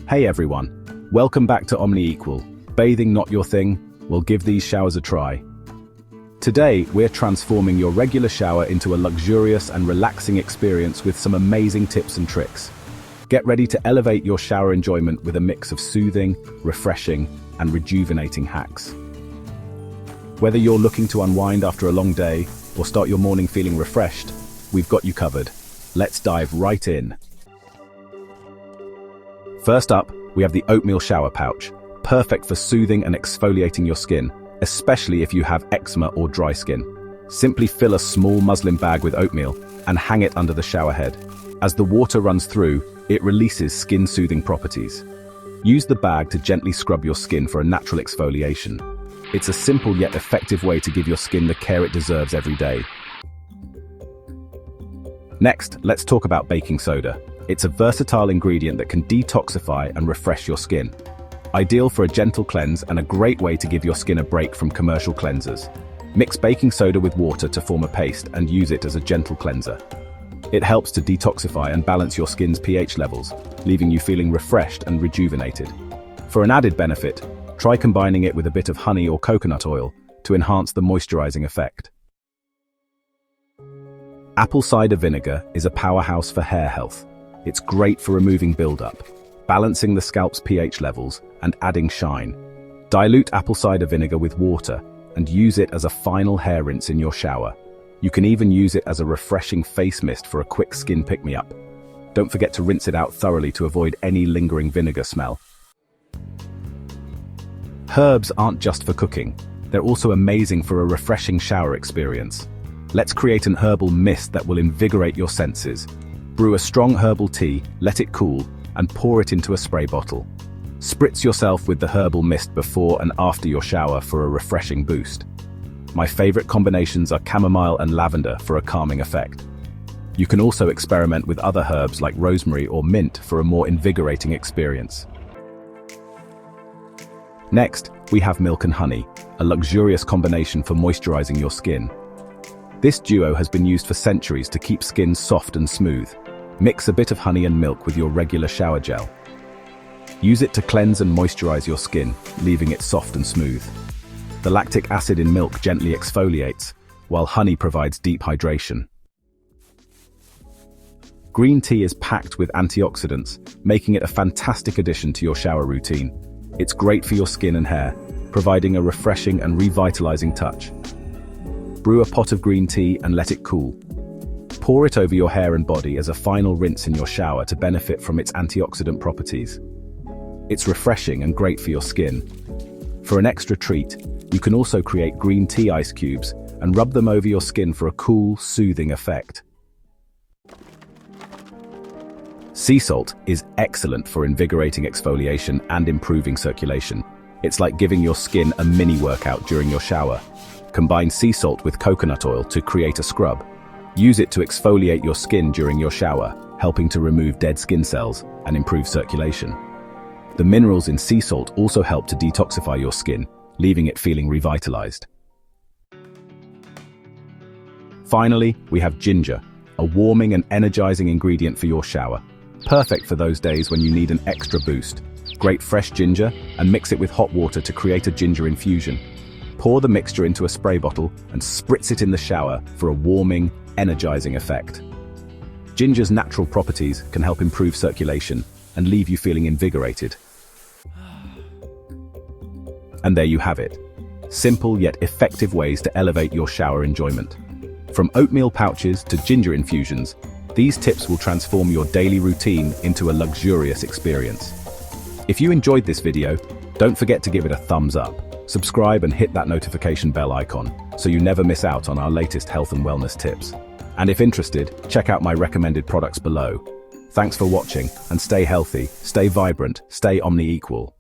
Hey everyone, welcome back to OmniHealthy. Bathing not your thing? Well, give these showers a try. Today, we're transforming your regular shower into a luxurious and relaxing experience with some amazing tips and tricks. Get ready to elevate your shower enjoyment with a mix of soothing, refreshing, and rejuvenating hacks. Whether you're looking to unwind after a long day or start your morning feeling refreshed, we've got you covered. Let's dive right in. First up, we have the Oatmeal shower pouch, perfect for soothing and exfoliating your skin, especially if you have eczema or dry skin. Simply fill a small muslin bag with oatmeal and hang it under the shower head. As the water runs through, it releases skin-soothing properties. Use the bag to gently scrub your skin for a natural exfoliation. It's a simple yet effective way to give your skin the care it deserves every day. Next, let's talk about baking soda. It's a versatile ingredient that can detoxify and refresh your skin. Ideal for a gentle cleanse and a great way to give your skin a break from commercial cleansers. Mix baking soda with water to form a paste and use it as a gentle cleanser. It helps to detoxify and balance your skin's pH levels, leaving you feeling refreshed and rejuvenated. For an added benefit, try combining it with a bit of honey or coconut oil to enhance the moisturizing effect. Apple cider vinegar is a powerhouse for hair health. It's great for removing buildup, balancing the scalp's pH levels, and adding shine. Dilute apple cider vinegar with water and use it as a final hair rinse in your shower. You can even use it as a refreshing face mist for a quick skin pick-me-up. Don't forget to rinse it out thoroughly to avoid any lingering vinegar smell. Herbs aren't just for cooking. They're also amazing for a refreshing shower experience. Let's create an herbal mist that will invigorate your senses. Brew a strong herbal tea, let it cool, and pour it into a spray bottle. Spritz yourself with the herbal mist before and after your shower for a refreshing boost. My favorite combinations are chamomile and lavender for a calming effect. You can also experiment with other herbs like rosemary or mint for a more invigorating experience. Next, we have milk and honey, a luxurious combination for moisturizing your skin. This duo has been used for centuries to keep skin soft and smooth. Mix a bit of honey and milk with your regular shower gel. Use it to cleanse and moisturize your skin, leaving it soft and smooth. The lactic acid in milk gently exfoliates, while honey provides deep hydration. Green tea is packed with antioxidants, making it a fantastic addition to your shower routine. It's great for your skin and hair, providing a refreshing and revitalizing touch. Brew a pot of green tea and let it cool. Pour it over your hair and body as a final rinse in your shower to benefit from its antioxidant properties. It's refreshing and great for your skin. For an extra treat, you can also create green tea ice cubes and rub them over your skin for a cool, soothing effect. Sea salt is excellent for invigorating exfoliation and improving circulation. It's like giving your skin a mini workout during your shower. Combine sea salt with coconut oil to create a scrub. Use it to exfoliate your skin during your shower, helping to remove dead skin cells and improve circulation. The minerals in sea salt also help to detoxify your skin, leaving it feeling revitalized. Finally, we have ginger, a warming and energizing ingredient for your shower. Perfect for those days when you need an extra boost. Grate fresh ginger and mix it with hot water to create a ginger infusion. Pour the mixture into a spray bottle and spritz it in the shower for a warming, energizing effect. Ginger's natural properties can help improve circulation and leave you feeling invigorated. And there you have it. Simple yet effective ways to elevate your shower enjoyment. From oatmeal pouches to ginger infusions, these tips will transform your daily routine into a luxurious experience. If you enjoyed this video, don't forget to give it a thumbs up. Subscribe and hit that notification bell icon so you never miss out on our latest health and wellness tips. And if interested, check out my recommended products below. Thanks for watching and stay healthy, stay vibrant, stay OmniHealthy.